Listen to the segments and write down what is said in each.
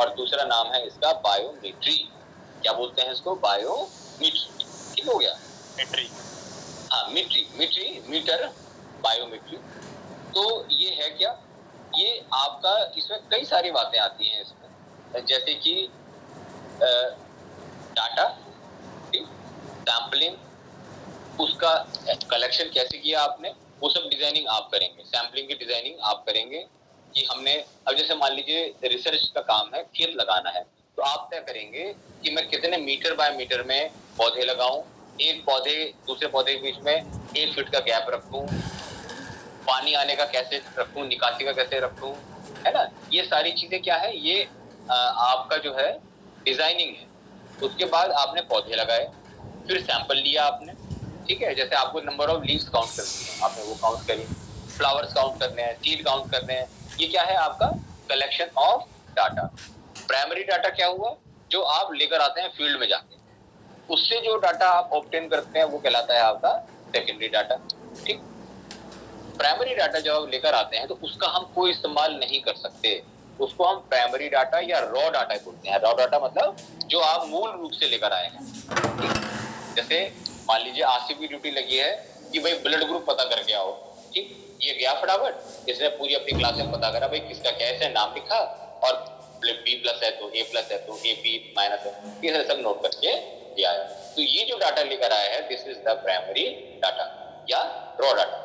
और दूसरा नाम है इसका बायोमेट्री। क्या बोलते हैं इसको? बायोमेट्री। ठीक हो गया? मीट्री। हाँ, मीट्री, मीटर, बायोमेट्री। तो ये है क्या? ये आपका इसमें कई सारी बातें आती हैं इसमें, जैसे कि डाटा, सैम्पलिंग, उसका कलेक्शन कैसे किया आपने, वो सब डिजाइनिंग आप करेंगे। सैम्पलिंग की डिजाइनिंग आप करेंगे कि हमने, अब जैसे मान लीजिए रिसर्च का काम है, खेत लगाना है, तो आप तय करेंगे कि मैं कितने मीटर बाय मीटर में पौधे लगाऊं, एक पौधे दूसरे पौधे के बीच में 1 फीट का गैप रखूं, पानी आने का कैसे रखूं, निकासी का कैसे रखूं, है ना। ये सारी चीजें क्या है, ये आपका जो है डिजाइनिंग है। उसके बाद आपने पौधे लगाए, फिर सैंपल लिया आपने, ठीक है। जैसे आपको नंबर ऑफ लीव्स काउंट करनी है, आपने वो काउंट करी, फ्लावर्स काउंट करने हैं, सीड काउंट करने हैं। ये क्या है आपका collection of data. Primary data क्या हुआ, जो आप लेकर आते हैं फील्ड में जाके, उससे जो डाटा आप ऑब्टेन करते हैं वो कहलाता है आपका सेकेंडरी डाटा। ठीक। प्राइमरी डाटा जब आप लेकर आते हैं तो उसका हम कोई इस्तेमाल नहीं कर सकते, उसको हम प्राइमरी डाटा या रॉ डाटा बोलते हैं। रॉ डाटा मतलब जो आप मूल रूप से लेकर आए हैं। जैसे मान लीजिए आसिफ की ड्यूटी लगी है कि भाई ब्लड ग्रुप पता करके आओ, ठीक। ये गया फटाफट, इसने पूरी अपनी क्लास में पता करा, भाई किसका कैसे नाम लिखा, और बी प्लस है तो ए प्लस है तो ए बी माइनस है, ये सब नोट करके दिया है। तो ये जो डाटा लेकर आया है, this is the primary data या रॉ डाटा।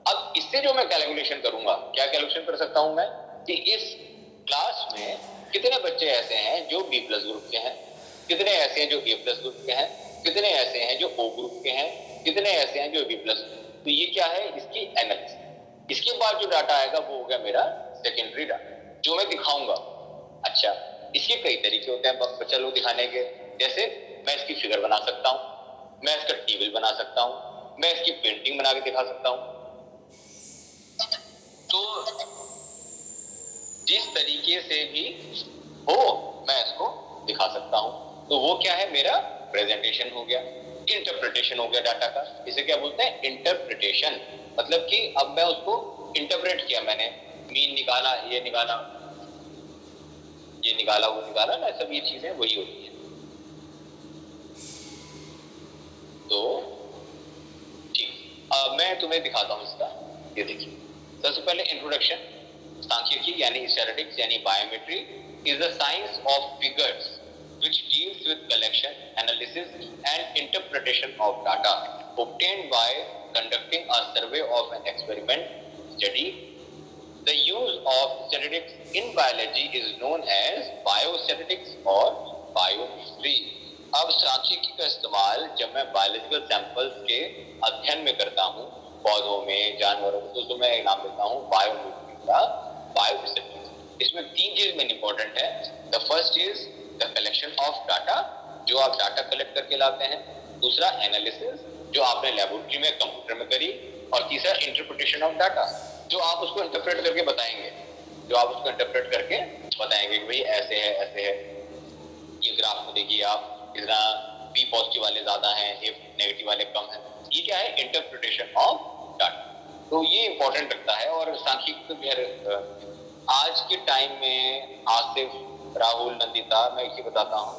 अब इससे जो मैं कैलकुलेशन करूंगा, क्या कैलकुलेशन कर सकता हूं मैं, कि इस क्लास में कितने बच्चे ऐसे हैं जो बी प्लस ग्रुप के हैं, कितने ऐसे हैं जो ए प्लस ग्रुप के हैं, कितने ऐसे हैं जो ओ ग्रुप के हैं, कितने ऐसे हैं जो बी प्लस। तो ये क्या है, इसकी एनालिसिस। इसके बाद जो डाटा आएगा वो हो गया मेरा सेकेंडरी डाटा, जो मैं दिखाऊंगा। अच्छा, इसके कई तरीके होते हैं चलो दिखाने के। जैसे मैं इसकी फिगर बना सकता हूँ, मैं इसका टेबल बना सकता हूँ, मैं इसकी पेंटिंग बना के दिखा सकता हूँ। तो जिस तरीके से भी हो मैं इसको दिखा सकता हूं। तो वो क्या है, मेरा प्रेजेंटेशन हो गया, इंटरप्रिटेशन हो गया डाटा का। इसे क्या बोलते हैं, इंटरप्रिटेशन। मतलब कि अब मैं उसको इंटरप्रेट किया, मैंने मीन निकाला, ये निकाला, ये निकाला, वो निकाला ना, सब ये चीजें वही होती है। तो ठीक, अब मैं तुम्हें दिखाता हूं इसका। ये देखिए, सबसे पहले इंट्रोडक्शन। सांख्यिकी यानी स्टैटिस्टिक्स यानी biometry is the science of figures which deals with collection, analysis and interpretation of data obtained by conducting a survey of an experiment study. The use of statistics in biology is known as biostatistics or biochemistry. अब सांख्यिकी का इस्तेमाल जब मैं biological samples के अध्ययन में करता हूँ, पौधों में, जानवरों में, तो उसको मैं नाम देता हूँ बायोमेट्री का बायोस्टैटिस्टिक्स। इसमें 3 चीज मेन इंपॉर्टेंट है। The first is the collection of data, जो आप डाटा कलेक्ट करके लाते हैं। दूसरा एनालिसिस, जो आपने लेबोरेटरी में कंप्यूटर में करी। और तीसरा इंटरप्रिटेशन ऑफ डाटा, जो आप उसको इंटरप्रेट करके बताएंगे, जो आप उसको इंटरप्रेट करके बताएंगे कि भाई ऐसे है, ऐसे है। ये ग्राफ में देखिए आप, इतना बी पॉजिटिव वाले ज्यादा हैं, ए नेगेटिव वाले कम हैं। ये क्या है, इंटरप्रिटेशन ऑफ डाटा। तो ये इंपॉर्टेंट रखता है। और सांख्यिकी आज के टाइम में आसिफ, राहुल, नंदिता, मैं इसे बताता हूँ,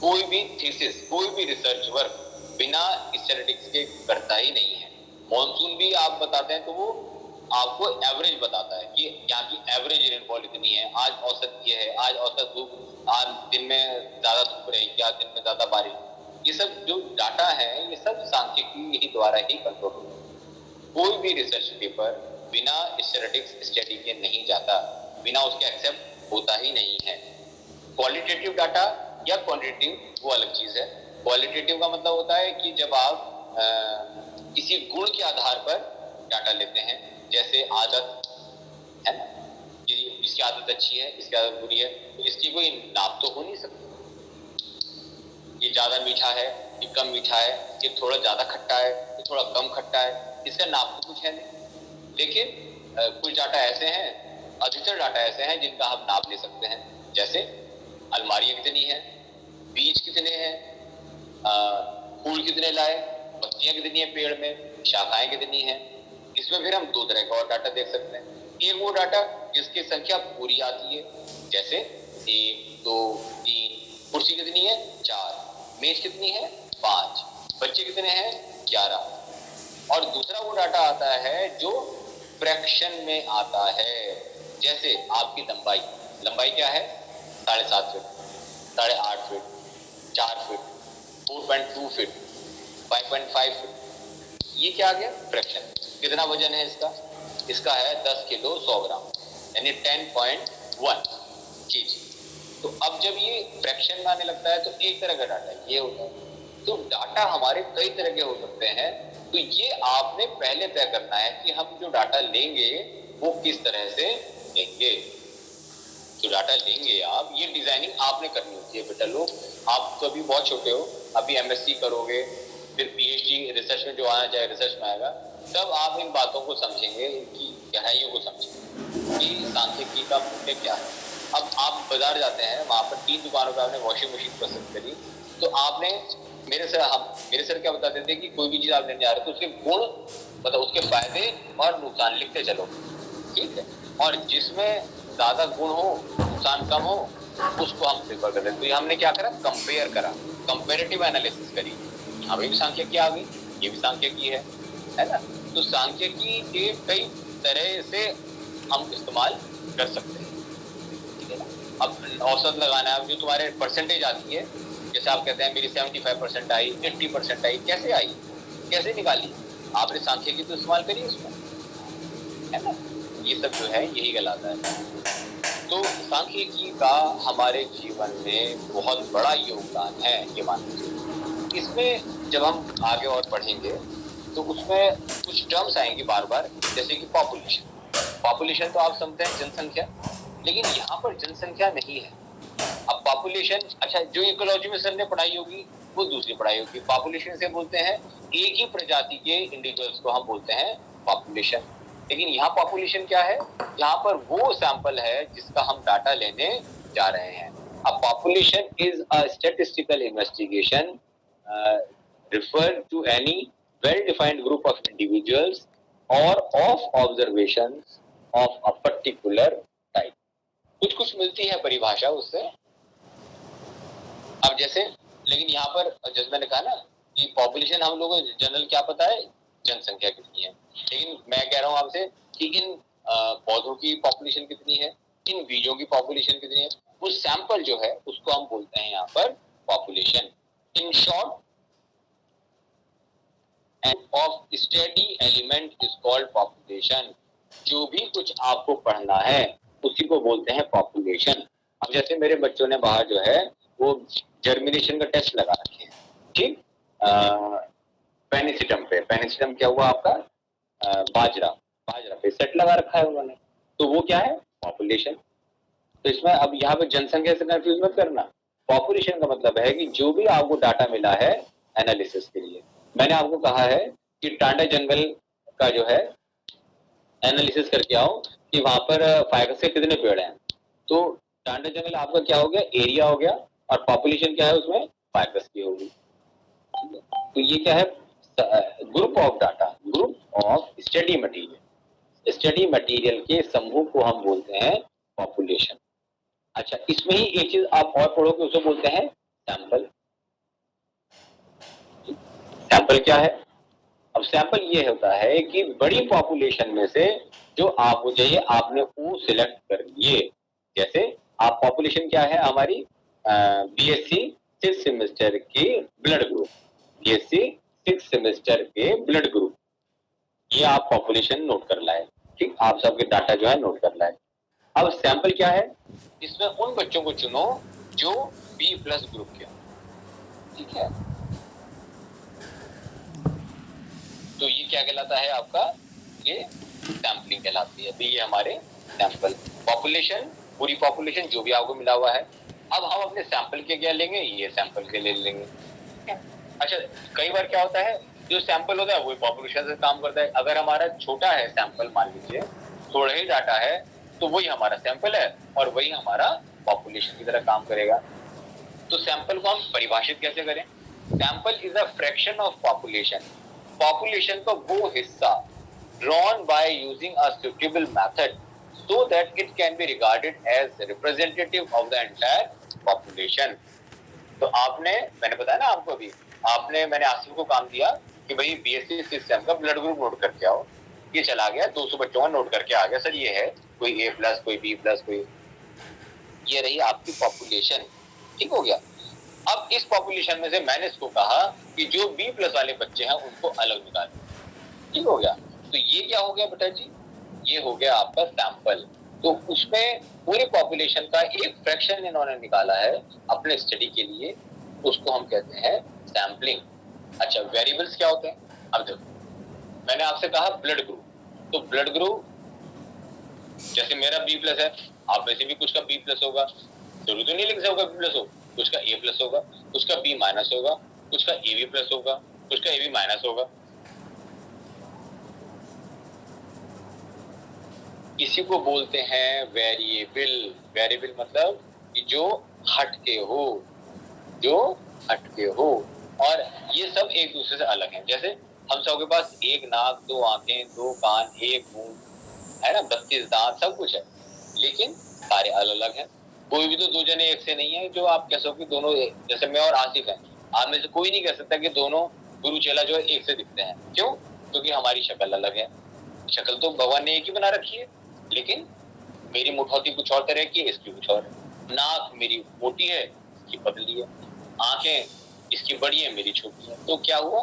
कोई भी थीसिस, कोई भी रिसर्च वर्क बिना स्टैटिस्टिक्स के करता ही नहीं है। मॉनसून भी आप बताते हैं तो वो आपको एवरेज बताता है कि यहाँ की एवरेज रेनफॉल इतनी है, आज औसत ये है, आज औसत धूप, आज दिन में ज्यादा धूप रहेगी, आज दिन में ज्यादा बारिश। ये सब जो डाटा है ये सब सांख्यिकी ही द्वारा ही कंट्रोल होता है। कोई भी रिसर्च पेपर बिना स्टैटिस्टिक्स स्टडी के नहीं जाता, बिना उसके एक्सेप्ट होता ही नहीं है। क्वालिटेटिव डाटा या क्वांटिटेटिव वो अलग चीज है। क्वालिटेटिव का मतलब होता है कि जब आप किसी गुण के आधार पर डाटा लेते हैं, जैसे आदत है ना, कि इसकी आदत अच्छी है, इसकी आदत बुरी है, तो इसकी कोई नाप तो हो नहीं सकती। ये ज्यादा मीठा है, ये कम मीठा है, ये थोड़ा ज्यादा खट्टा है, ये थोड़ा कम खट्टा है, इसका नाप तो कुछ है नहीं। लेकिन कुछ डाटा ऐसे हैं, अधिकतर डाटा ऐसे हैं जिनका हम नाप ले सकते हैं। जैसे अलमारियां कितनी हैं, बीज कितने हैं, फूल कितने लाए, पत्तियां कितनी हैं पेड़ में, शाखाएं कितनी हैं। इसमें फिर हम 2 तरह का और डाटा देख सकते हैं। एक वो डाटा जिसकी संख्या पूरी आती है, जैसे 1 2 3, कुर्सी कितनी है 4, मेज कितनी है 5, बच्चे कितने हैं 11। और दूसरा वो डाटा आता है जो फ्रैक्शन में आता है, जैसे आपकी लंबाई, लंबाई क्या है 7.5 feet, 8.5 feet, 4 feet, 4.2 feet, 5.5 feet, ये क्या आ गया फ्रैक्शन। कितना वजन है इसका, इसका है 10 किलो 100 ग्राम, यानी 10.1 kg। तो अब जब ये फ्रैक्शन में आने लगता है तो एक तरह का डाटा ये होता है। तो डाटा हमारे कई तरह के हो सकते हैं, तो ये आपने पहले तय करना है कि हम जो डाटा लेंगे वो किस तरह से लेंगे। जो डाटा लेंगे आप, ये डिजाइनिंग आपने करनी होती है बेटा लोग। आप तो अभी बहुत छोटे हो, अभी एमएससी करोगे, फिर पीएचडी रिसर्च में जो आना चाहे रिसर्च में आएगा, तब आप इन बातों को समझेंगे, इनकी गहराइयों को समझेंगे कि सांख्यिकी का मूल्य क्या है। अब आप बाजार जाते हैं, वहां पर 3 दुकानों पर आपने वॉशिंग मशीन पसंद करी, तो आपने मेरे सर क्या बताते थे कि कोई भी चीज आप लेने जा रहे हो तो उसके गुण मतलब उसके फायदे और नुकसान लिखते चलो, ठीक है। और जिसमें ज्यादा गुण हो, नुकसान कम हो, उसको हम प्रेफर करते हैं। तो हमने क्या करा, कंपेयर करा, कंपेरेटिव एनालिसिस करी। यहाँ भी सांख्यिकी आ गई, ये भी सांख्यिकी है ना। तो सांख्यिकी के कई तरह से हम इस्तेमाल कर सकते हैं, ठीक है ना। अब औसत लगाना है, जो तुम्हारे परसेंटेज आती है, जैसे आप कहते हैं मेरी 75% आई, 80% आई, कैसे आई, कैसे निकाली, आपने सांख्यिकी तो इस्तेमाल करी उसमें, है ना। ये सब जो है यही कहलाता है। तो सांख्यिकी का हमारे जीवन में बहुत बड़ा योगदान है, ये मान लीजिए। इसमें जब हम आगे और बढ़ेंगे तो उसमें कुछ टर्म्स आएंगे बार बार, जैसे कि पॉपुलेशन। पॉपुलेशन तो आप समझते हैं जनसंख्या, लेकिन यहाँ पर जनसंख्या नहीं है। अब पॉपुलेशन, अच्छा जो इकोलॉजी में सर ने पढ़ाई होगी वो दूसरी पढ़ाई होगी। पॉपुलेशन से बोलते हैं एक ही प्रजाति के इंडिविजुअल्स को हम बोलते हैं पॉपुलेशन। लेकिन यहाँ पॉपुलेशन क्या है, यहाँ पर वो सैंपल है जिसका हम डाटा लेने जा रहे हैं। अब population is a statistical investigation refer to any well-defined group of individuals or of observations of a particular type। कुछ मिलती है परिभाषा उससे। अब जैसे, लेकिन यहाँ पर जैसे मैंने कहा ना कि पॉपुलेशन हम लोगों को जनरल क्या पता है, जनसंख्या कितनी है, लेकिन मैं कह रहा हूँ आपसे कि इन पौधों की पॉपुलेशन कितनी है, इन बीजों की पॉपुलेशन कितनी है, उस सैंपल जो है उसको हम बोलते हैं यहाँ पर population. In short of study element is called population. जो भी कुछ आपको पढ़ना है उसी को बोलते हैं पॉपुलेशन। अब जैसे मेरे बच्चों ने बाहर जो है वो जर्मिनेशन का टेस्ट लगा रखे हैं, ठीक, पेनिसिटम पे, पेनिसिटम क्या हुआ आपका, बाजरा पे सेट लगा रखा है उन्होंने, तो वो क्या है पॉपुलेशन। तो इसमें अब यहाँ पे जनसंख्या से कंफ्यूज मत करना। पॉपुलेशन का मतलब है कि जो भी आपको डाटा मिला है एनालिसिस के लिए, मैंने आपको कहा है कि टांडा जंगल का जो है एनालिसिस करके आओ कि वहां पर फाइकस के कितने पेड़ हैं। तो टांडा जंगल आपका क्या हो गया, एरिया हो गया, और पॉपुलेशन क्या है उसमें फाइकस की होगी। तो ये क्या है, group of data, group of study material, study material के समूह को हम बोलते हैं पॉपुलेशन। अच्छा, इसमें ही एक चीज आप और पढ़ोगे, उसे बोलते हैं सैंपल। सैंपल क्या है, अब सैंपल ये होता है कि बड़ी पॉपुलेशन में से जो आपको चाहिए आपने वो सिलेक्ट कर लिए। जैसे आप पॉपुलेशन क्या है हमारी, बीएससी 6 सेमेस्टर की ब्लड ग्रुप, बीएससी 6 सेमेस्टर के ब्लड ग्रुप, ये आप पॉपुलेशन नोट कर लाए, ठीक, आप सबके डाटा जो है नोट कर लाए। अब सैंपल क्या है, इसमें उन बच्चों को चुनो जो बी प्लस ग्रुप के, ठीक है। तो ये क्या कहलाता है आपका, ये सैम्पलिंग कहलाती है। तो ये हमारे सैंपल, पॉपुलेशन, पूरी पॉपुलेशन जो भी आपको मिला हुआ है। अब हम अपने सैंपल के क्या लेंगे, ये सैंपल के ले लेंगे। अच्छा, कई बार क्या होता है, जो सैंपल होता है वही पॉपुलेशन से काम करता है। अगर हमारा छोटा है सैंपल, मान लीजिए थोड़ा ही डाटा है, तो वही हमारा सैंपल है और वही हमारा पॉपुलेशन की तरह काम करेगा। तो सैंपल को हम परिभाषित कैसे करें, sample is a fraction of population, population का वो हिस्सा drawn by using a suitable method so that it can be regarded as representative of the entire population. तो मैंने बताया ना आपको अभी, मैंने आसिफ को काम दिया कि भाई बीएससी सिस्टम का ब्लड ग्रुप नोट करके आओ। ये चला गया 200 बच्चों का नोट करके आ गया, सर ये है, कोई A+, कोई B+, कोई, ये रही आपकी पॉपुलेशन। ठीक हो गया। अब इस पॉपुलेशन में से मैंने इसको कहा कि जो B+ वाले बच्चे हैं उनको अलग निकालो। ठीक हो गया। तो ये क्या हो गया बेटा जी, ये हो गया आपका सैंपल। तो उसमें पूरी पॉपुलेशन का एक फ्रैक्शन इन्होंने निकाला है अपने स्टडी के लिए, उसको हम कहते हैं सैम्पलिंग। अच्छा, वेरिएबल्स क्या होते हैं? अब देखो, मैंने आपसे कहा ब्लड ग्रुप, तो ब्लड ग्रुप जैसे मेरा B+ है, आप वैसे भी कुछ का B+ होगा, जरूरी तो नहीं लिख सकता B+ हो, कुछ का A+ होगा, कुछ का B- होगा, कुछ का AB+ होगा, कुछ का AB- होगा। इसी को बोलते हैं वेरिएबल। वेरिएबल मतलब कि जो हटके हो, जो हटके हो, और ये सब एक दूसरे से अलग हैं। जैसे हम सबके पास एक नाक, दो आंखें, दो कान, एक मुंह है ना, 32 दांत, सब कुछ है, लेकिन सारे अलग अलग हैं। कोई भी तो दो जने एक से नहीं है जो आप कह सको कि दोनों, जैसे मैं और आसिफ हैं, आप में से कोई नहीं कह सकता कि दोनों गुरु चेला जो है एक से दिखते हैं। क्यों? क्योंकि हमारी शक्ल अलग है। शक्ल तो भगवान ने एक ही बना रखी है, लेकिन मेरी मुठौती कुछ और तरह की है, इसकी कुछ और है। नाक मेरी मोटी है, इसकी पतली है। आंखें इसकी बड़ी है, मेरी छोटी है। तो क्या हुआ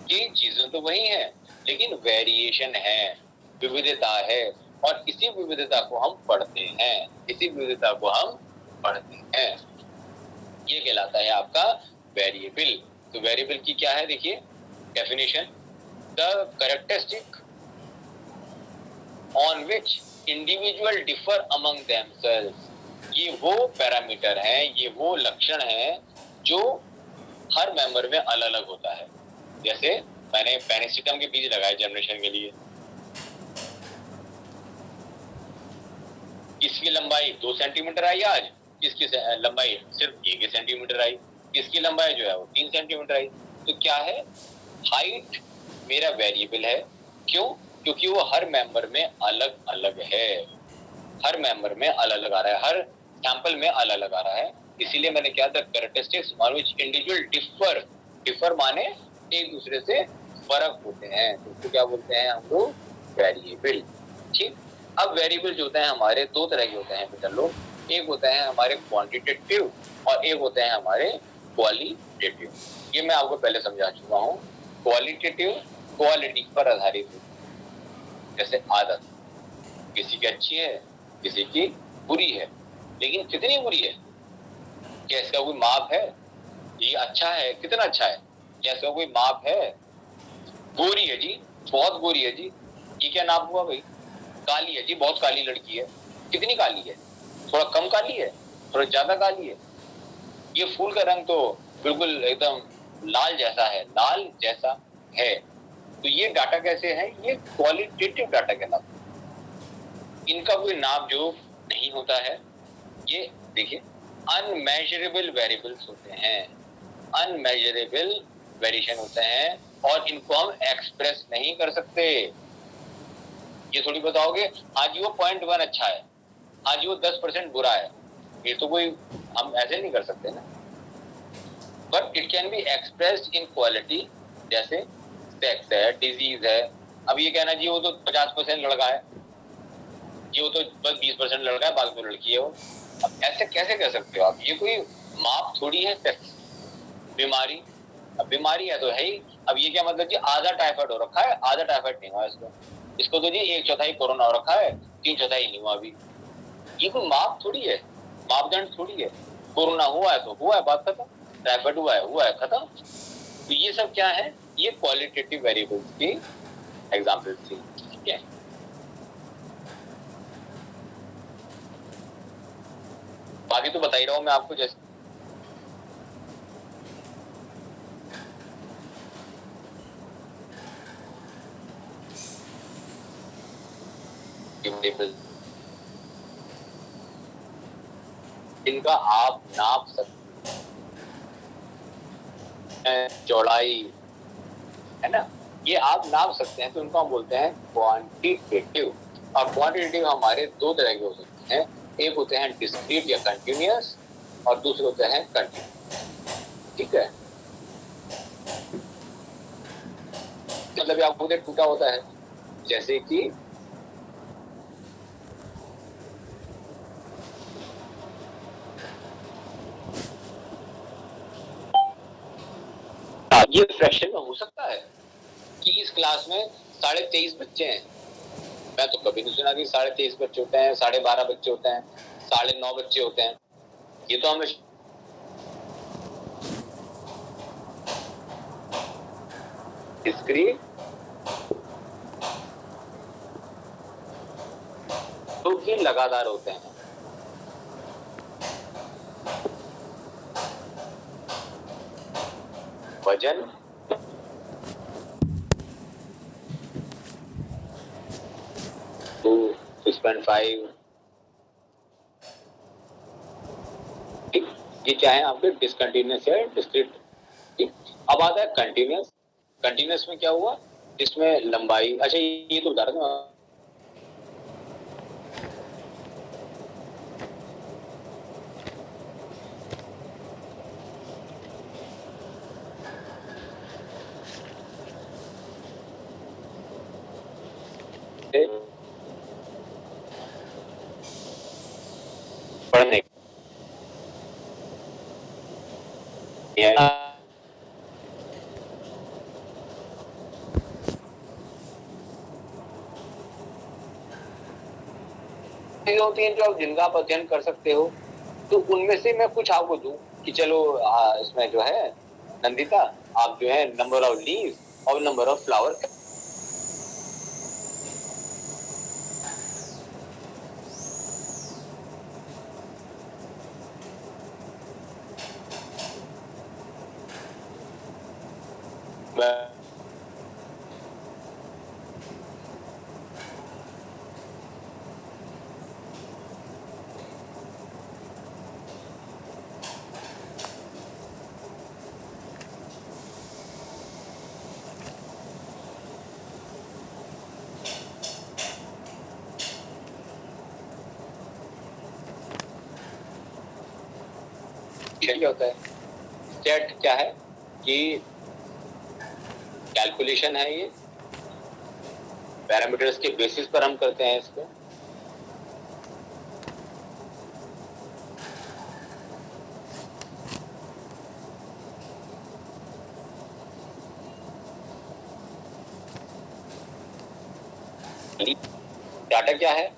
कि चीजें तो वही हैं, लेकिन वेरिएशन है, विविधता है, और इसी विविधता को हम पढ़ते हैं, इसी विविधता को हम पढ़ते हैं। ये कहलाता है आपका वेरिएबल। तो वेरिएबल की क्या है, देखिए definition, the characteristic on which individual differ among themselves. ये वो पैरामीटर हैं, ये वो लक्षण हैं जो हर मेंबर में अलग अलग होता है। जैसे मैंने पेनिसिटम के बीज लगाए जर्मिनेशन के लिए, किसकी लंबाई 2 सेंटीमीटर आई आज, किसकी लंबाई सिर्फ 1 सेंटीमीटर आई, किसकी लंबाई जो है वो 3 सेंटीमीटर आई। तो क्या है, हाइट मेरा वेरिएबल है। क्यों? क्योंकि वो हर मेंबर में अलग अलग है, हर मेंबर में अलग अलग आ रहा है, हर सैंपल में अलग अलग आ रहा है। इसीलिए मैंने क्या था, characteristics on which individual differ, differ माने एक दूसरे से फर्क होते हैं, तो उसको क्या बोलते हैं हम लोग, वेरिएबल। ठीक। अब वेरिएबल जो होते हैं हमारे दो तरह के होते हैं बेटा लोग, एक होते हैं हमारे क्वांटिटेटिव और एक होते हैं हमारे क्वालिटेटिव। ये मैं आपको पहले समझा चुका हूँ। क्वालिटेटिव क्वालिटी पर आधारित होती है, जैसे आदत किसी की अच्छी है, किसी की बुरी है, लेकिन कितनी बुरी है, क्या इसका कोई माप है? ये अच्छा है, कितना अच्छा है, क्या इसका कोई माप है? गोरी है जी, बहुत गोरी है जी, ये क्या नाप हुआ भाई? काली है जी, बहुत काली लड़की है, कितनी काली है? थोड़ा कम काली है, थोड़ा ज्यादा काली है? ये फूल का रंग तो बिल्कुल एकदम लाल जैसा है, लाल जैसा है। तो ये डाटा कैसे है, ये क्वालिटेटिव डाटा कहलाता है। इनका कोई नाप जो नहीं होता है। ये देखिए अनमेजरेबल वेरिएबल्स होते हैं, अनमेजरेबल वेरिएशन होते हैं, और इनको हम एक्सप्रेस नहीं कर सकते। ये थोड़ी बताओगे हाँ जी वो 0.1 अच्छा है, हाँ जी वो 10% बुरा है, ये तो कोई हम ऐसे नहीं कर सकते ना। But it can be expressed in quality, जैसे सेक्स है, डिजीज है। अब ये कहना जी वो तो 50% लड़का है, ये वो तो बस 20% लड़का है, बाकी तो लड़की है वो। अब ऐसे कैसे कह सकते हो आप? ये कोई माप थोड़ी है सेक्स। बीमारी, अब बीमारी है तो है ही। अब ये क्या मतलब जी आधा टाइफाइड हो रखा है, आधा टाइफाइड नहीं हुआ इसको, इसको तो जी 1/4 कोरोना हो रखा है, 3/4 नहीं हुआ अभी। ये कोई माप थोड़ी है, मापदंड थोड़ी है। कोरोना हुआ है तो हुआ है, बात खत्म। टाइफाइड हुआ है, खत्म। तो ये सब क्या है, ये क्वालिटेटिव वेरिएबल्स की एग्जांपल थी। ठीक है, बाकी तो बता ही रहा हूं मैं आपको। जैसे इनका आप नाप सकते हैं, चौड़ाई है ना, ये आप नाप सकते हैं, तो इनको हम बोलते हैं क्वांटिटेटिव। और क्वांटिटेटिव हमारे दो तरह के हो सकते हैं, एक होते हैं डिस्क्रीट या कंटिन्यूअस और दूसरे होते हैं कंटिन्यूअस। ठीक है, मतलब आपको टूटा होता है, जैसे कि ये फ्रैक्शन में हो सकता है कि इस क्लास में 23.5 बच्चे हैं। मैं तो कभी नहीं सुना कि 23.5 बच्चे होते हैं, 12.5 बच्चे होते हैं, 9.5 बच्चे होते हैं। ये तो हमें डिस्क्रीट तो भी लगातार होते हैं। वजन 6.5, ठीक, ये क्या है आपके डिसकंटिन्यूअस या डिस्क्रीट। ठीक, अब आता है कंटिन्यूअस। कंटिन्यूअस में क्या हुआ, इसमें लंबाई, अच्छा ये तो बता रहा था पढ़ने होती हैं जो आप जिनका आप अध्ययन कर सकते हो, तो उनमें से मैं कुछ आपको दूं कि चलो इसमें जो है नंदिता, आप जो है नंबर ऑफ लीव्स और नंबर ऑफ फ्लावर क्या होता है। स्टेट क्या है कि कैलकुलेशन है, ये पैरामीटर्स के बेसिस पर हम करते हैं इसको। डाटा क्या है,